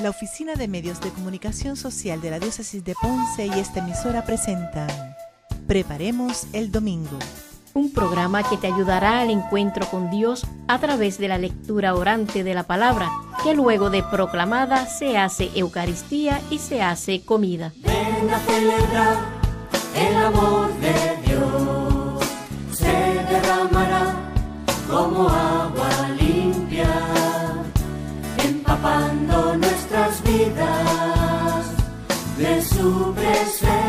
La Oficina de Medios de Comunicación Social de la Diócesis de Ponce y esta emisora presentan Preparemos el Domingo. Un programa que te ayudará al encuentro con Dios a través de la lectura orante de la palabra, que luego de proclamada se hace Eucaristía y se hace comida. Ven a celebrar el amor de Dios, se derramará como agua limpia, empapando nuestras vidas de su presencia.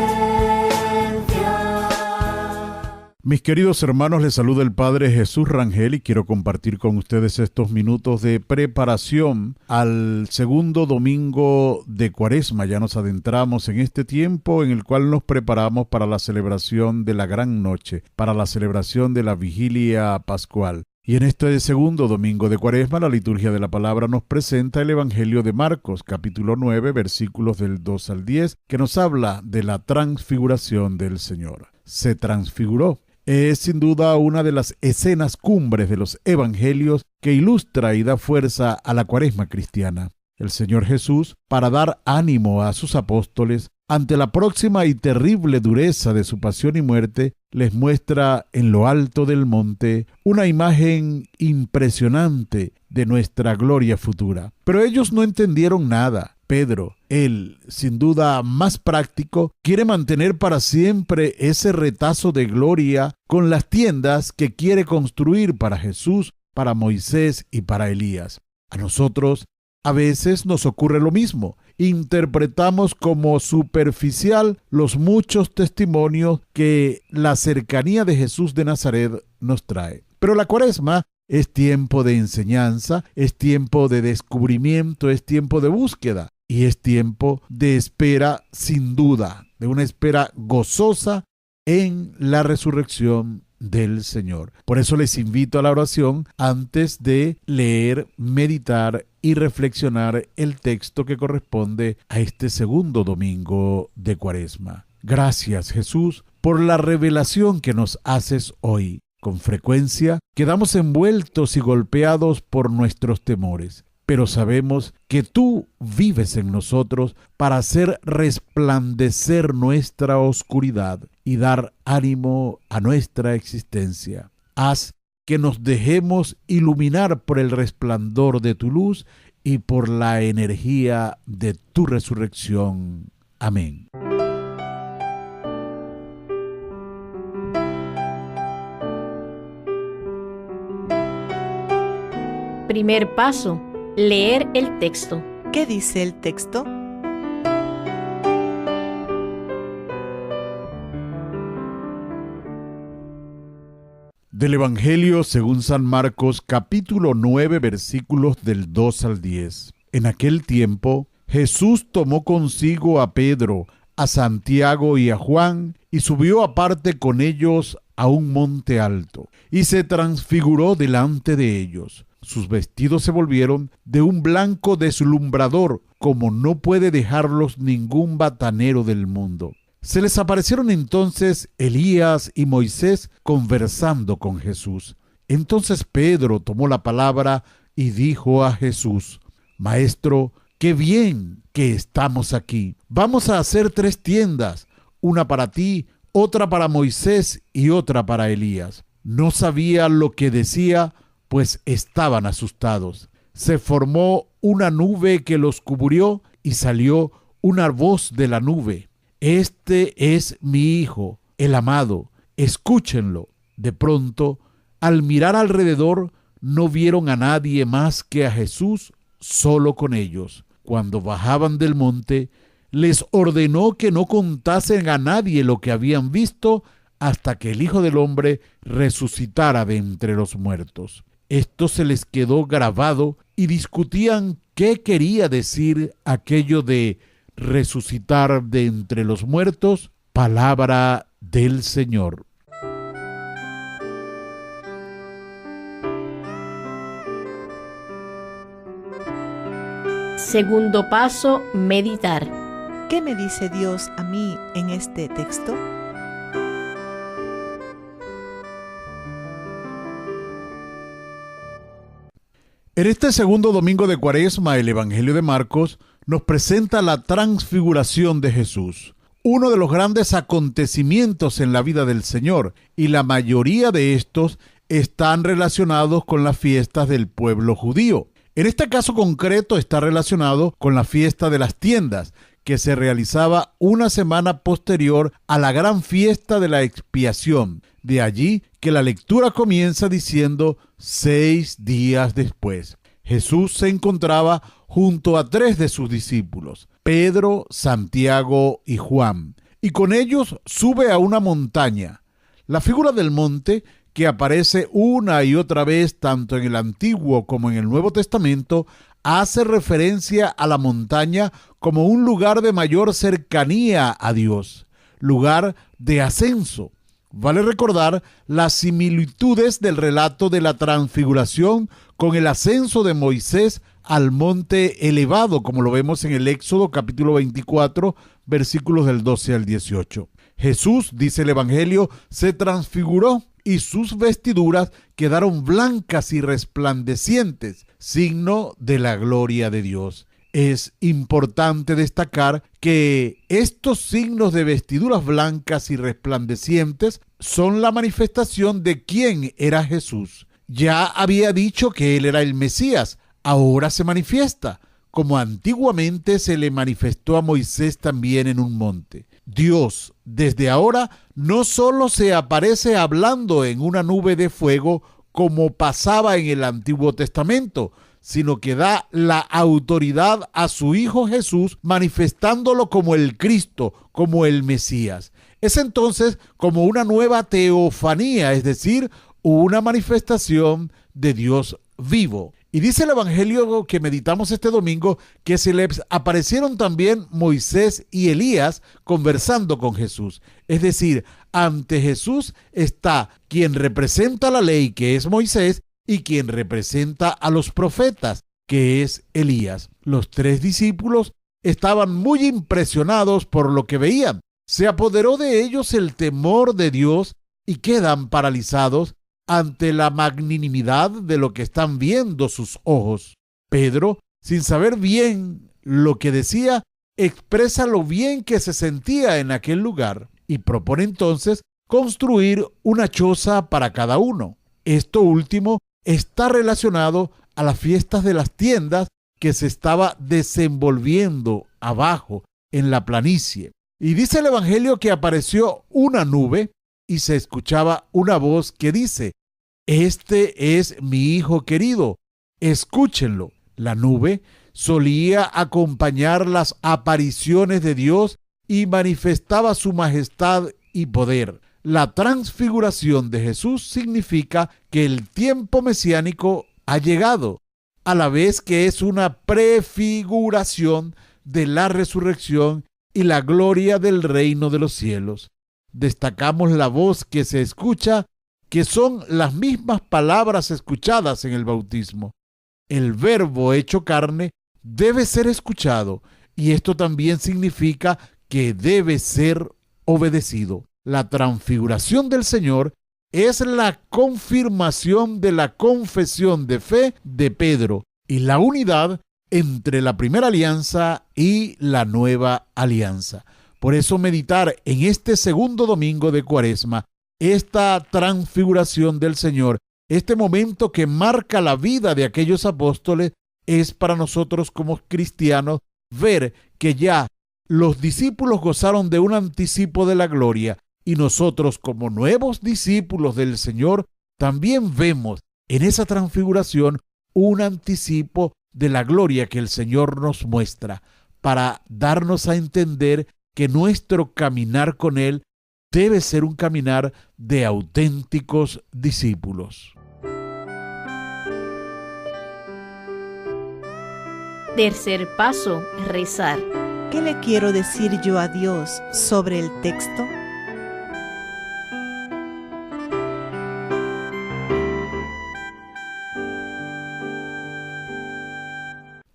Mis queridos hermanos, les saluda el Padre Jesús Rangel y quiero compartir con ustedes estos minutos de preparación al segundo domingo de Cuaresma. Ya nos adentramos en este tiempo en el cual nos preparamos para la celebración de la Gran Noche, para la celebración de la Vigilia Pascual. Y en este segundo domingo de Cuaresma, la liturgia de la palabra nos presenta el Evangelio de Marcos, capítulo 9, versículos del 2 al 10, que nos habla de la transfiguración del Señor. Se transfiguró. Es sin duda una de las escenas cumbres de los evangelios que ilustra y da fuerza a la Cuaresma cristiana. El Señor Jesús, para dar ánimo a sus apóstoles ante la próxima y terrible dureza de su pasión y muerte, les muestra en lo alto del monte una imagen impresionante de nuestra gloria futura. Pero ellos no entendieron nada. Pedro, el sin duda más práctico, quiere mantener para siempre ese retazo de gloria con las tiendas que quiere construir para Jesús, para Moisés y para Elías. A nosotros a veces nos ocurre lo mismo. Interpretamos como superficial los muchos testimonios que la cercanía de Jesús de Nazaret nos trae. Pero la Cuaresma es tiempo de enseñanza, es tiempo de descubrimiento, es tiempo de búsqueda. Y es tiempo de espera, sin duda, de una espera gozosa en la resurrección del Señor. Por eso les invito a la oración antes de leer, meditar y reflexionar el texto que corresponde a este segundo domingo de Cuaresma. Gracias, Jesús, por la revelación que nos haces hoy. Con frecuencia quedamos envueltos y golpeados por nuestros temores. Pero sabemos que tú vives en nosotros para hacer resplandecer nuestra oscuridad y dar ánimo a nuestra existencia. Haz que nos dejemos iluminar por el resplandor de tu luz y por la energía de tu resurrección. Amén. Primer paso: leer el texto. ¿Qué dice el texto? Del Evangelio según San Marcos, capítulo 9, versículos del 2 al 10. En aquel tiempo, Jesús tomó consigo a Pedro, a Santiago y a Juan, y subió aparte con ellos a un monte alto, y se transfiguró delante de ellos. Sus vestidos se volvieron de un blanco deslumbrador, como no puede dejarlos ningún batanero del mundo. Se les aparecieron entonces Elías y Moisés conversando con Jesús. Entonces Pedro tomó la palabra y dijo a Jesús: Maestro, qué bien que estamos aquí. Vamos a hacer 3 tiendas, una para ti, otra para Moisés y otra para Elías. No sabía lo que decía, pues estaban asustados. Se formó una nube que los cubrió y salió una voz de la nube: Este es mi Hijo, el amado, escúchenlo. De pronto, al mirar alrededor, no vieron a nadie más que a Jesús solo con ellos. Cuando bajaban del monte, les ordenó que no contasen a nadie lo que habían visto hasta que el Hijo del Hombre resucitara de entre los muertos. Esto se les quedó grabado y discutían qué quería decir aquello de resucitar de entre los muertos. Palabra del Señor. Segundo paso: meditar. ¿Qué me dice Dios a mí en este texto? En este segundo domingo de Cuaresma, el Evangelio de Marcos nos presenta la transfiguración de Jesús, uno de los grandes acontecimientos en la vida del Señor, y la mayoría de estos están relacionados con las fiestas del pueblo judío. En este caso concreto está relacionado con la fiesta de las tiendas, que se realizaba una semana posterior a la gran fiesta de la expiación. De allí que la lectura comienza diciendo 6 días después. Jesús se encontraba junto a 3 de sus discípulos, Pedro, Santiago y Juan, y con ellos sube a una montaña. La figura del monte, que aparece una y otra vez tanto en el Antiguo como en el Nuevo Testamento, hace referencia a la montaña como un lugar de mayor cercanía a Dios, lugar de ascenso. Vale recordar las similitudes del relato de la transfiguración con el ascenso de Moisés al monte elevado, como lo vemos en el Éxodo capítulo 24, versículos del 12 al 18. Jesús, dice el Evangelio, se transfiguró y sus vestiduras quedaron blancas y resplandecientes, signo de la gloria de Dios. Es importante destacar que estos signos de vestiduras blancas y resplandecientes son la manifestación de quién era Jesús. Ya había dicho que él era el Mesías, ahora se manifiesta, como antiguamente se le manifestó a Moisés también en un monte. Dios, desde ahora, no solo se aparece hablando en una nube de fuego como pasaba en el Antiguo Testamento, sino que da la autoridad a su Hijo Jesús, manifestándolo como el Cristo, como el Mesías. Es entonces como una nueva teofanía, es decir, una manifestación de Dios vivo. Y dice el Evangelio que meditamos este domingo que se les aparecieron también Moisés y Elías conversando con Jesús. Es decir, ante Jesús está quien representa la ley, que es Moisés, y quien representa a los profetas, que es Elías. Los 3 discípulos estaban muy impresionados por lo que veían. Se apoderó de ellos el temor de Dios y quedan paralizados ante la magnanimidad de lo que están viendo sus ojos. Pedro, sin saber bien lo que decía, expresa lo bien que se sentía en aquel lugar y propone entonces construir una choza para cada uno. Esto último está relacionado a las fiestas de las tiendas que se estaba desenvolviendo abajo en la planicie. Y dice el Evangelio que apareció una nube y se escuchaba una voz que dice: «Este es mi Hijo querido, escúchenlo». La nube solía acompañar las apariciones de Dios y manifestaba su majestad y poder. La transfiguración de Jesús significa que el tiempo mesiánico ha llegado, a la vez que es una prefiguración de la resurrección y la gloria del reino de los cielos. Destacamos la voz que se escucha, que son las mismas palabras escuchadas en el bautismo. El Verbo hecho carne debe ser escuchado, y esto también significa que debe ser obedecido. La transfiguración del Señor es la confirmación de la confesión de fe de Pedro y la unidad entre la primera alianza y la nueva alianza. Por eso meditar en este segundo domingo de Cuaresma esta transfiguración del Señor, este momento que marca la vida de aquellos apóstoles, es para nosotros como cristianos ver que ya los discípulos gozaron de un anticipo de la gloria y nosotros como nuevos discípulos del Señor también vemos en esa transfiguración un anticipo de la gloria que el Señor nos muestra para darnos a entender que nuestro caminar con Él debe ser un caminar de auténticos discípulos. Tercer paso, rezar. ¿Qué le quiero decir yo a Dios sobre el texto?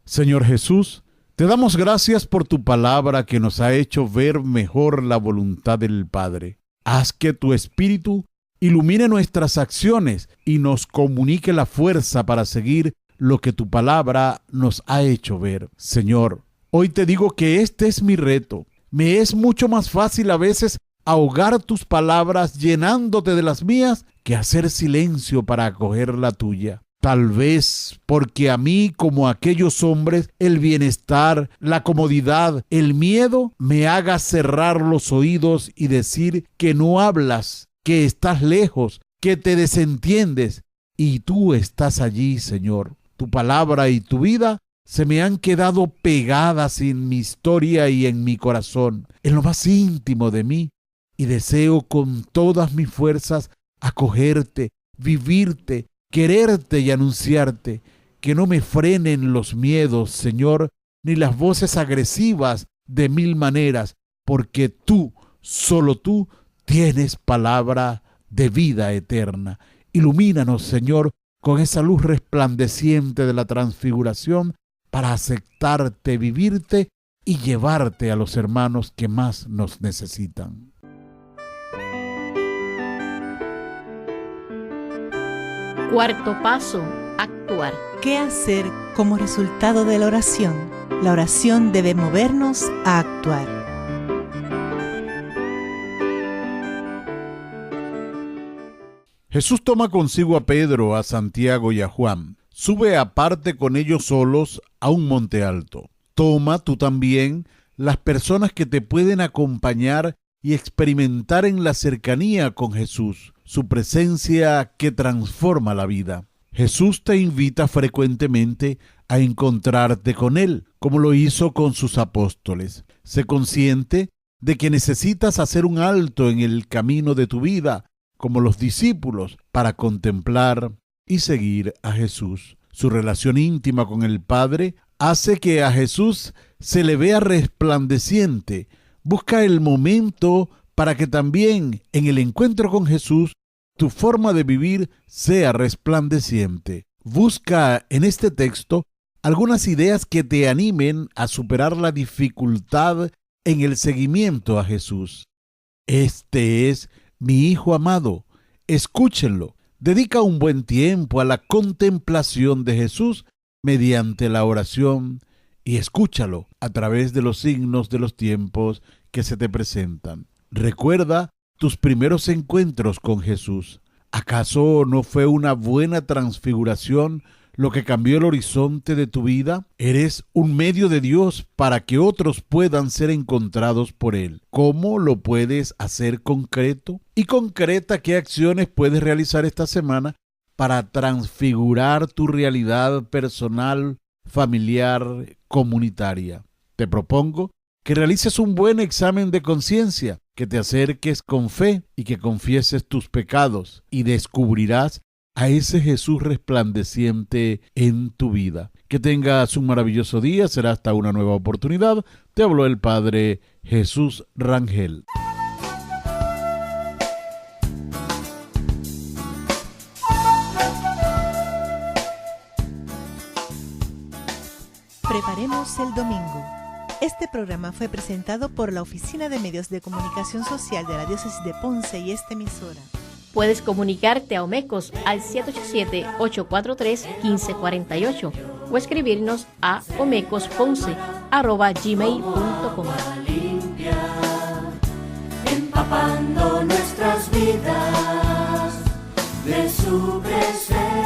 Señor Jesús, te damos gracias por tu palabra que nos ha hecho ver mejor la voluntad del Padre. Haz que tu Espíritu ilumine nuestras acciones y nos comunique la fuerza para seguir lo que tu palabra nos ha hecho ver. Señor, Hoy te digo que este es mi reto. Me es mucho más fácil a veces ahogar tus palabras llenándote de las mías que hacer silencio para acoger la tuya. Tal vez porque a mí, como a aquellos hombres, el bienestar, la comodidad, el miedo me haga cerrar los oídos y decir que no hablas, que estás lejos, que te desentiendes. Y tú estás allí, Señor. Tu palabra y tu vida se me han quedado pegadas en mi historia y en mi corazón, en lo más íntimo de mí. Y deseo con todas mis fuerzas acogerte, vivirte, quererte y anunciarte. Que no me frenen los miedos, Señor, ni las voces agresivas de mil maneras, porque tú, solo tú, tienes palabra de vida eterna. Ilumínanos, Señor, con esa luz resplandeciente de la transfiguración para aceptarte, vivirte y llevarte a los hermanos que más nos necesitan. Cuarto paso, actuar. ¿Qué hacer como resultado de la oración? La oración debe movernos a actuar. Jesús toma consigo a Pedro, a Santiago y a Juan. Sube aparte con ellos solos a un monte alto. Toma tú también las personas que te pueden acompañar y experimentar en la cercanía con Jesús, su presencia que transforma la vida. Jesús te invita frecuentemente a encontrarte con Él, como lo hizo con sus apóstoles. Sé consciente de que necesitas hacer un alto en el camino de tu vida, como los discípulos, para contemplar y seguir a Jesús. Su relación íntima con el Padre hace que a Jesús se le vea resplandeciente. Busca el momento para que también en el encuentro con Jesús tu forma de vivir sea resplandeciente. Busca en este texto algunas ideas que te animen a superar la dificultad en el seguimiento a Jesús. Este es mi Hijo amado, escúchenlo. Dedica un buen tiempo a la contemplación de Jesús mediante la oración y escúchalo a través de los signos de los tiempos que se te presentan. Recuerda tus primeros encuentros con Jesús. ¿Acaso no fue una buena transfiguración lo que cambió el horizonte de tu vida? Eres un medio de Dios para que otros puedan ser encontrados por Él. ¿Cómo lo puedes hacer concreto? Y concreta, ¿qué acciones puedes realizar esta semana para transfigurar tu realidad personal, familiar, comunitaria? Te propongo que realices un buen examen de conciencia, que te acerques con fe y que confieses tus pecados y descubrirás a ese Jesús resplandeciente en tu vida. Que tengas un maravilloso día, será hasta una nueva oportunidad. Te habló el Padre Jesús Rangel. Preparemos el domingo. Este programa fue presentado por la Oficina de Medios de Comunicación Social de la Diócesis de Ponce y esta emisora. Puedes comunicarte a Omecos al 787-843-1548 o escribirnos a omecosponce@gmail.com. Empapando nuestras vidas de su presencia.